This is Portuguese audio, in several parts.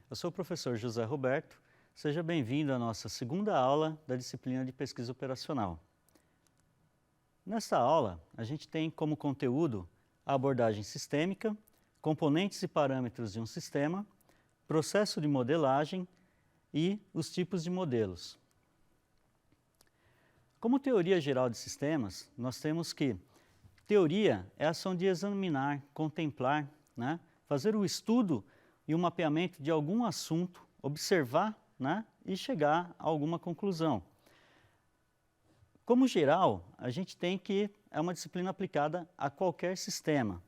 Eu sou o professor José Roberto. Seja bem-vindo à nossa segunda aula da disciplina de pesquisa operacional. Nesta aula, a gente tem como conteúdo a abordagem sistêmica, componentes e parâmetros de um sistema, processo de modelagem e os tipos de modelos. Como teoria geral de sistemas, nós temos que teoria é a ação de examinar, contemplar, fazer o estudo e o mapeamento de algum assunto, observar e chegar a alguma conclusão. Como geral, a gente tem que é uma disciplina aplicada a qualquer sistema.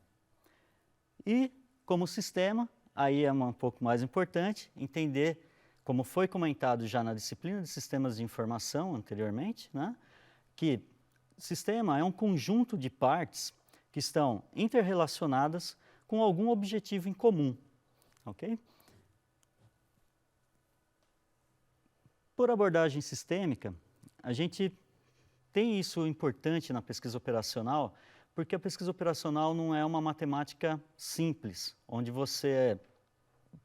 E como sistema, aí é um pouco mais importante entender, como foi comentado já na disciplina de sistemas de informação anteriormente, que sistema é um conjunto de partes que estão interrelacionadas com algum objetivo em comum, ok? Por abordagem sistêmica, a gente tem isso importante na pesquisa operacional, porque a pesquisa operacional não é uma matemática simples, onde você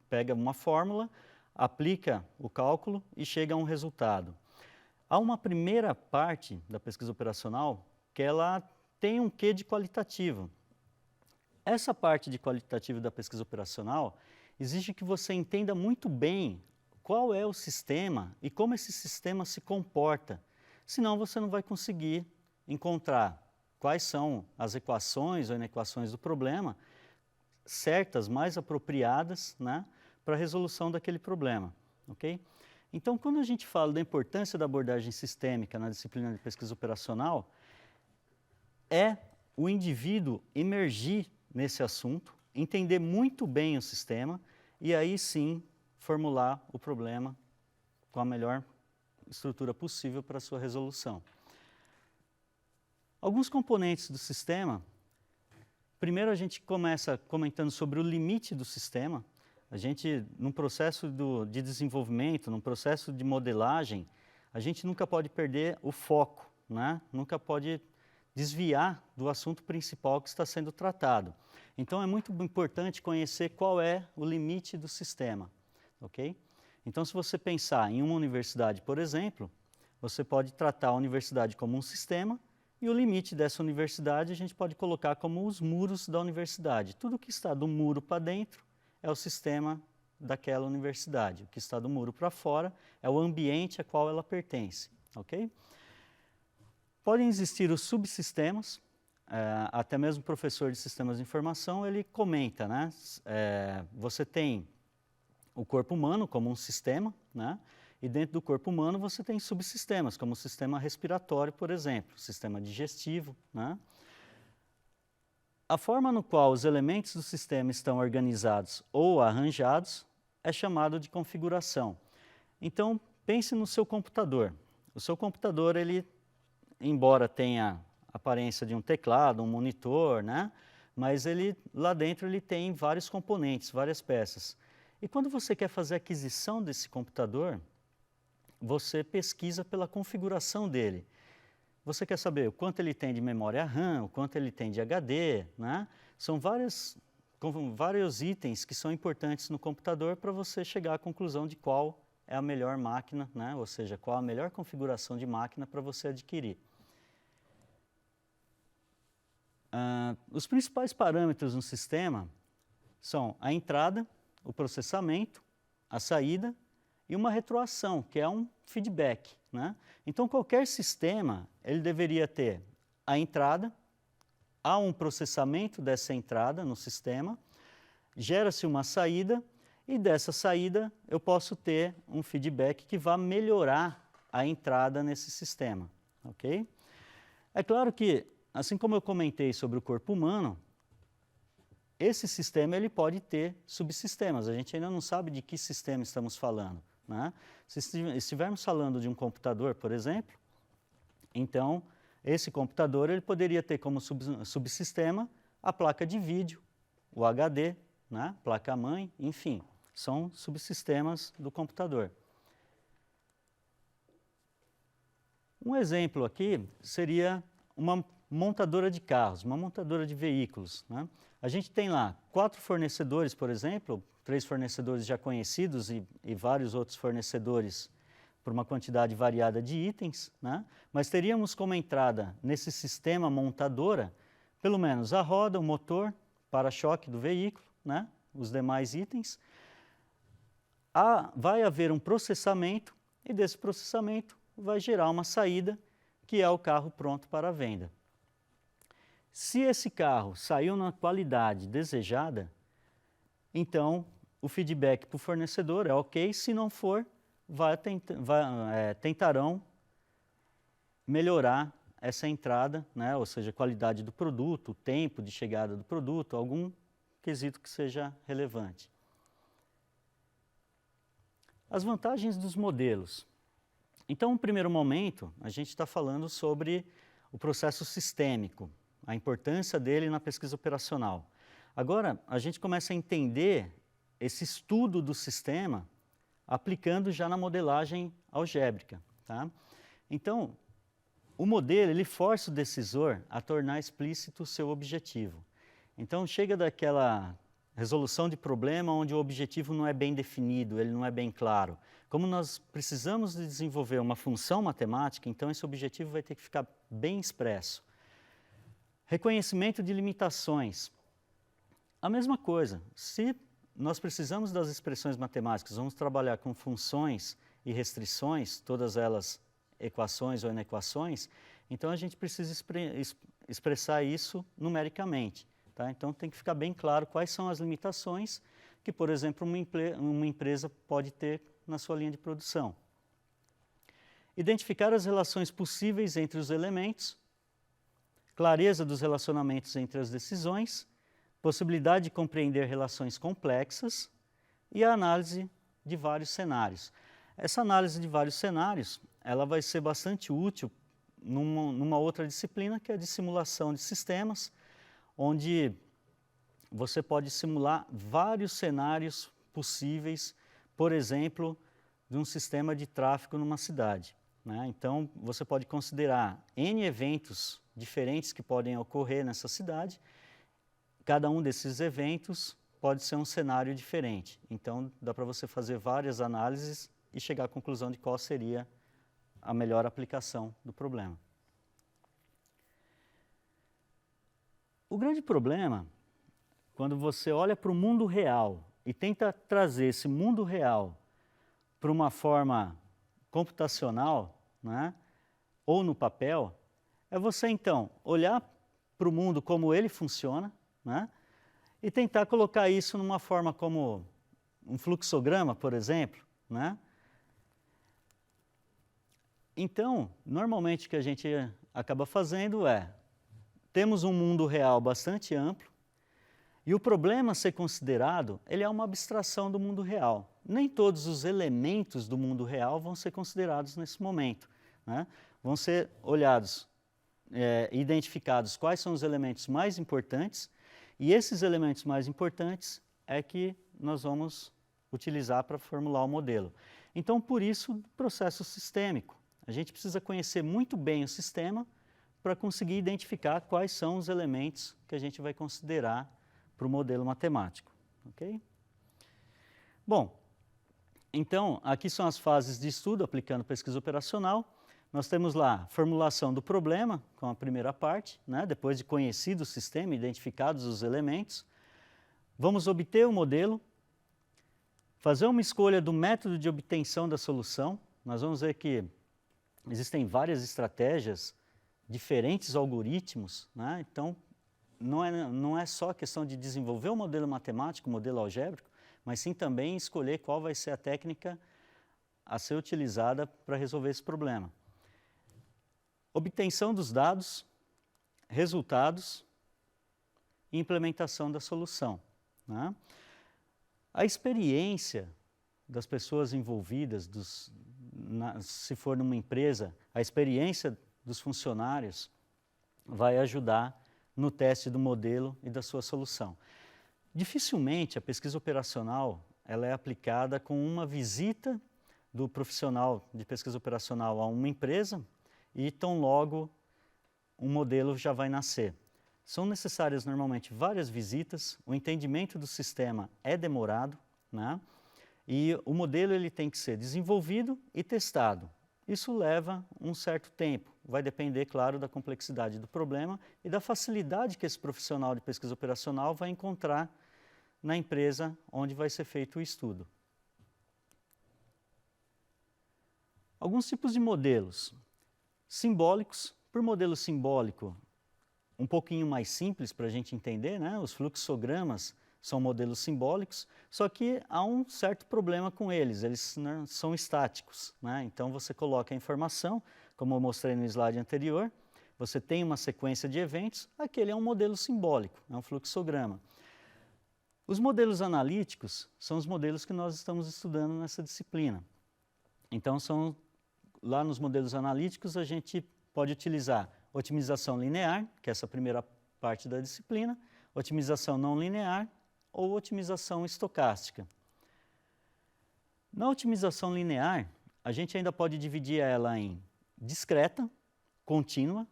pega uma fórmula, aplica o cálculo e chega a um resultado. Há uma primeira parte da pesquisa operacional que ela tem um quê de qualitativo. Essa parte de qualitativo da pesquisa operacional exige que você entenda muito bem qual é o sistema e como esse sistema se comporta. Senão você não vai conseguir encontrar quais são as equações ou inequações do problema certas, mais apropriadas para a resolução daquele problema. Okay? Então, quando a gente fala da importância da abordagem sistêmica na disciplina de pesquisa operacional, é o indivíduo emergir nesse assunto, entender muito bem o sistema e aí sim formular o problema com a melhor estrutura possível para a sua resolução. Alguns componentes do sistema. Primeiro a gente começa comentando sobre o limite do sistema. A gente, num processo de desenvolvimento, num processo de modelagem, a gente nunca pode perder o foco, nunca pode desviar do assunto principal que está sendo tratado. Então é muito importante conhecer qual é o limite do sistema, ok? Então se você pensar em uma universidade, por exemplo, você pode tratar a universidade como um sistema e o limite dessa universidade a gente pode colocar como os muros da universidade. Tudo que está do muro para dentro é o sistema daquela universidade. O que está do muro para fora é o ambiente a qual ela pertence, ok? Podem existir os subsistemas, até mesmo o professor de sistemas de informação, ele comenta, você tem o corpo humano como um sistema, e dentro do corpo humano você tem subsistemas, como o sistema respiratório, por exemplo, o sistema digestivo, A forma no qual os elementos do sistema estão organizados ou arranjados é chamado de configuração. Então, pense no seu computador. O seu computador, ele, embora tenha a aparência de um teclado, um monitor, mas ele, lá dentro ele tem vários componentes, várias peças. E quando você quer fazer a aquisição desse computador, você pesquisa pela configuração dele. Você quer saber o quanto ele tem de memória RAM, o quanto ele tem de HD, São vários itens que são importantes no computador para você chegar à conclusão de qual é a melhor máquina, Ou seja, qual a melhor configuração de máquina para você adquirir. Os principais parâmetros no sistema são a entrada, o processamento, a saída e uma retroação, que é um feedback. Então, qualquer sistema, ele deveria ter a entrada, há um processamento dessa entrada no sistema, gera-se uma saída, e dessa saída eu posso ter um feedback que vai melhorar a entrada nesse sistema. Ok? É claro que, assim como eu comentei sobre o corpo humano, esse sistema ele pode ter subsistemas. A gente ainda não sabe de que sistema estamos falando. Se estivermos falando de um computador, por exemplo, então esse computador ele poderia ter como subsistema a placa de vídeo, o HD, placa-mãe, enfim, são subsistemas do computador. Um exemplo aqui seria uma montadora de carros, uma montadora de veículos. A gente tem lá 4 fornecedores, por exemplo, 3 fornecedores já conhecidos e vários outros fornecedores por uma quantidade variada de itens, né? Mas teríamos como entrada nesse sistema montadora, pelo menos a roda, o motor, para-choque do veículo, né? Os demais itens. Vai haver um processamento e desse processamento vai gerar uma saída, que é o carro pronto para a venda. Se esse carro saiu na qualidade desejada, então o feedback para o fornecedor é ok, se não for, tentarão melhorar essa entrada, né? Ou seja, a qualidade do produto, o tempo de chegada do produto, algum quesito que seja relevante. As vantagens dos modelos. Então, no primeiro momento, a gente está falando sobre o processo sistêmico, a importância dele na pesquisa operacional. Agora, a gente começa a entender esse estudo do sistema aplicando já na modelagem algébrica, tá? Então, o modelo, ele força o decisor a tornar explícito o seu objetivo. Então, chega daquela resolução de problema onde o objetivo não é bem definido, ele não é bem claro. Como nós precisamos de desenvolver uma função matemática, então esse objetivo vai ter que ficar bem expresso. Reconhecimento de limitações. A mesma coisa, se nós precisamos das expressões matemáticas, vamos trabalhar com funções e restrições, todas elas equações ou inequações, então a gente precisa expressar isso numericamente. Tá? Então tem que ficar bem claro quais são as limitações que, por exemplo, uma empresa pode ter na sua linha de produção. Identificar as relações possíveis entre os elementos, clareza dos relacionamentos entre as decisões, possibilidade de compreender relações complexas e a análise de vários cenários. Essa análise de vários cenários, ela vai ser bastante útil numa outra disciplina, que é a de simulação de sistemas, onde você pode simular vários cenários possíveis, por exemplo, de um sistema de tráfego numa cidade, né? Então, você pode considerar N eventos diferentes que podem ocorrer nessa cidade. Cada um desses eventos pode ser um cenário diferente. Então, dá para você fazer várias análises e chegar à conclusão de qual seria a melhor aplicação do problema. O grande problema, quando você olha para o mundo real e tenta trazer esse mundo real para uma forma computacional, né, ou no papel, é você então olhar para o mundo como ele funciona, né, e tentar colocar isso numa forma como um fluxograma, por exemplo, né? Então, normalmente o que a gente acaba fazendo é, temos um mundo real bastante amplo, e o problema a ser considerado, ele é uma abstração do mundo real. Nem todos os elementos do mundo real vão ser considerados nesse momento, né? Vão ser olhados, identificados quais são os elementos mais importantes, e esses elementos mais importantes é que nós vamos utilizar para formular o modelo. Então, por isso, processo sistêmico. A gente precisa conhecer muito bem o sistema para conseguir identificar quais são os elementos que a gente vai considerar para o modelo matemático. Okay? Bom, então, aqui são as fases de estudo aplicando pesquisa operacional. Nós temos lá formulação do problema, com a primeira parte, né? Depois de conhecido o sistema, identificados os elementos. Vamos obter o modelo, fazer uma escolha do método de obtenção da solução. Nós vamos ver que existem várias estratégias, diferentes algoritmos, né? Então, não é só questão de desenvolver o modelo matemático, o modelo algébrico, mas sim também escolher qual vai ser a técnica a ser utilizada para resolver esse problema. Obtenção dos dados, resultados e implementação da solução, né? A experiência das pessoas envolvidas, se for numa empresa, a experiência dos funcionários vai ajudar no teste do modelo e da sua solução. Dificilmente a pesquisa operacional ela é aplicada com uma visita do profissional de pesquisa operacional a uma empresa e tão logo um modelo já vai nascer. São necessárias normalmente várias visitas, o entendimento do sistema é demorado, né? E o modelo ele tem que ser desenvolvido e testado. Isso leva um certo tempo, vai depender, claro, da complexidade do problema e da facilidade que esse profissional de pesquisa operacional vai encontrar na empresa onde vai ser feito o estudo. Alguns tipos de modelos simbólicos. Por modelo simbólico, um pouquinho mais simples para a gente entender, né? Os fluxogramas são modelos simbólicos, só que há um certo problema com eles, né, são estáticos, né? Então você coloca a informação, como eu mostrei no slide anterior, você tem uma sequência de eventos, aquele é um modelo simbólico, é um fluxograma. Os modelos analíticos são os modelos que nós estamos estudando nessa disciplina. Então, lá nos modelos analíticos, a gente pode utilizar otimização linear, que é essa primeira parte da disciplina, otimização não linear ou otimização estocástica. Na otimização linear, a gente ainda pode dividir ela em discreta, contínua,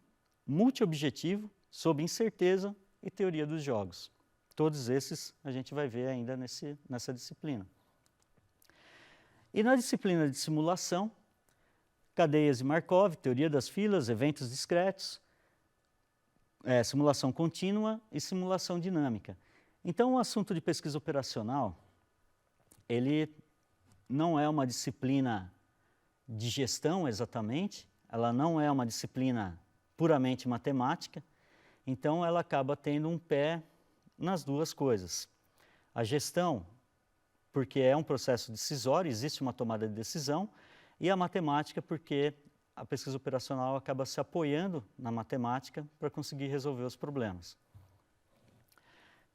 multiobjetivo, sob incerteza e teoria dos jogos. Todos esses a gente vai ver ainda nessa disciplina. E na disciplina de simulação, cadeias de Markov, teoria das filas, eventos discretos, simulação contínua e simulação dinâmica. Então, o assunto de pesquisa operacional, ele não é uma disciplina de gestão exatamente, ela não é uma disciplina puramente matemática, então ela acaba tendo um pé nas duas coisas. A gestão, porque é um processo decisório, existe uma tomada de decisão, e a matemática, porque a pesquisa operacional acaba se apoiando na matemática para conseguir resolver os problemas.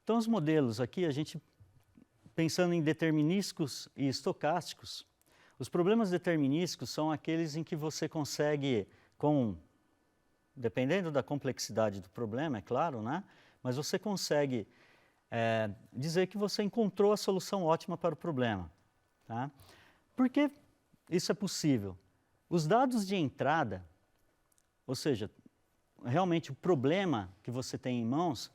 Então, os modelos aqui, a gente, pensando em determinísticos e estocásticos, os problemas determinísticos são aqueles em que você consegue, dependendo da complexidade do problema, é claro, né? Mas você consegue dizer que você encontrou a solução ótima para o problema. Tá? Por que isso é possível? Os dados de entrada, ou seja, realmente o problema que você tem em mãos,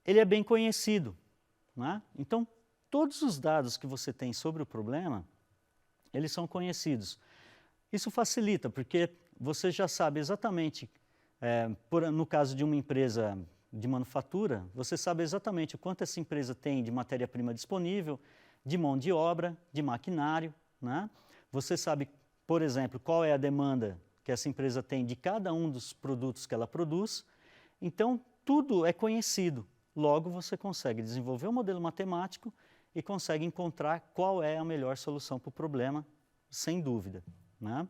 ele é bem conhecido, né? Então, todos os dados que você tem sobre o problema, eles são conhecidos. Isso facilita, porque você já sabe exatamente, no caso de uma empresa de manufatura, você sabe exatamente o quanto essa empresa tem de matéria-prima disponível, de mão de obra, de maquinário, né? Você sabe, por exemplo, qual é a demanda que essa empresa tem de cada um dos produtos que ela produz. Então, tudo é conhecido. Logo, você consegue desenvolver um modelo matemático e consegue encontrar qual é a melhor solução para o problema, sem dúvida, né?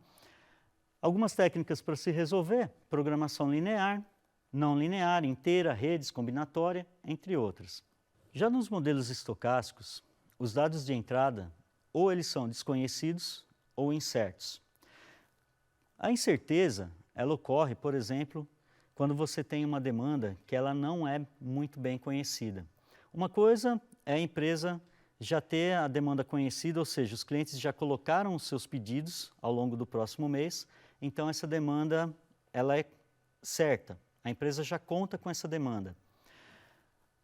Algumas técnicas para se resolver: programação linear, não linear, inteira, redes, combinatória, entre outras. Já nos modelos estocásticos, os dados de entrada, ou eles são desconhecidos ou incertos. A incerteza, ela ocorre, por exemplo, quando você tem uma demanda que ela não é muito bem conhecida. Uma coisa é a empresa já ter a demanda conhecida, ou seja, os clientes já colocaram os seus pedidos ao longo do próximo mês, então essa demanda ela é certa, a empresa já conta com essa demanda.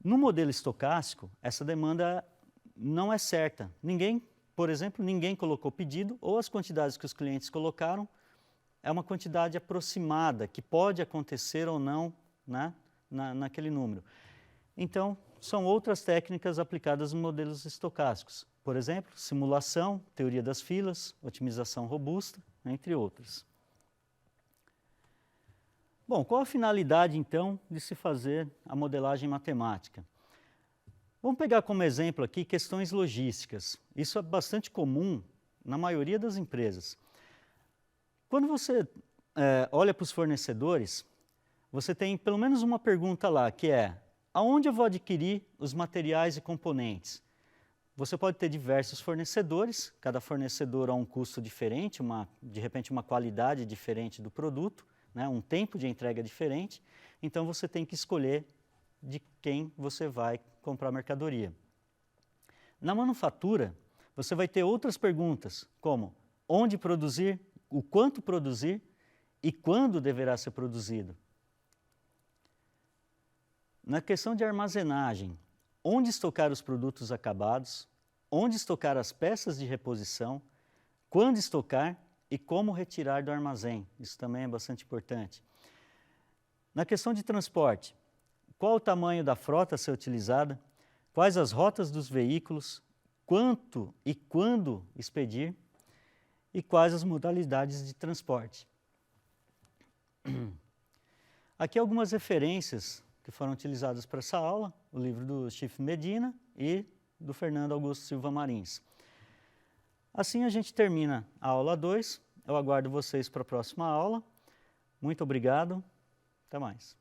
No modelo estocástico, essa demanda não é certa. Por exemplo, ninguém colocou pedido, ou as quantidades que os clientes colocaram é uma quantidade aproximada, que pode acontecer ou não, né, naquele número. Então, são outras técnicas aplicadas nos modelos estocásticos. Por exemplo, simulação, teoria das filas, otimização robusta, entre outras. Bom, qual a finalidade, então, de se fazer a modelagem matemática? Vamos pegar como exemplo aqui questões logísticas. Isso é bastante comum na maioria das empresas. Quando você olha para os fornecedores, você tem pelo menos uma pergunta lá, que é: aonde eu vou adquirir os materiais e componentes? Você pode ter diversos fornecedores, cada fornecedor a um custo diferente, de repente uma qualidade diferente do produto, né, um tempo de entrega diferente, então você tem que escolher de quem você vai comprar mercadoria. Na manufatura, você vai ter outras perguntas, como onde produzir, o quanto produzir e quando deverá ser produzido. Na questão de armazenagem, onde estocar os produtos acabados, onde estocar as peças de reposição, quando estocar e como retirar do armazém. Isso também é bastante importante. Na questão de transporte, qual o tamanho da frota a ser utilizada, quais as rotas dos veículos, quanto e quando expedir e quais as modalidades de transporte. Aqui algumas referências que foram utilizadas para essa aula, o livro do Schiff Medina e do Fernando Augusto Silva Marins. Assim a gente termina a aula 2, eu aguardo vocês para a próxima aula. Muito obrigado, até mais.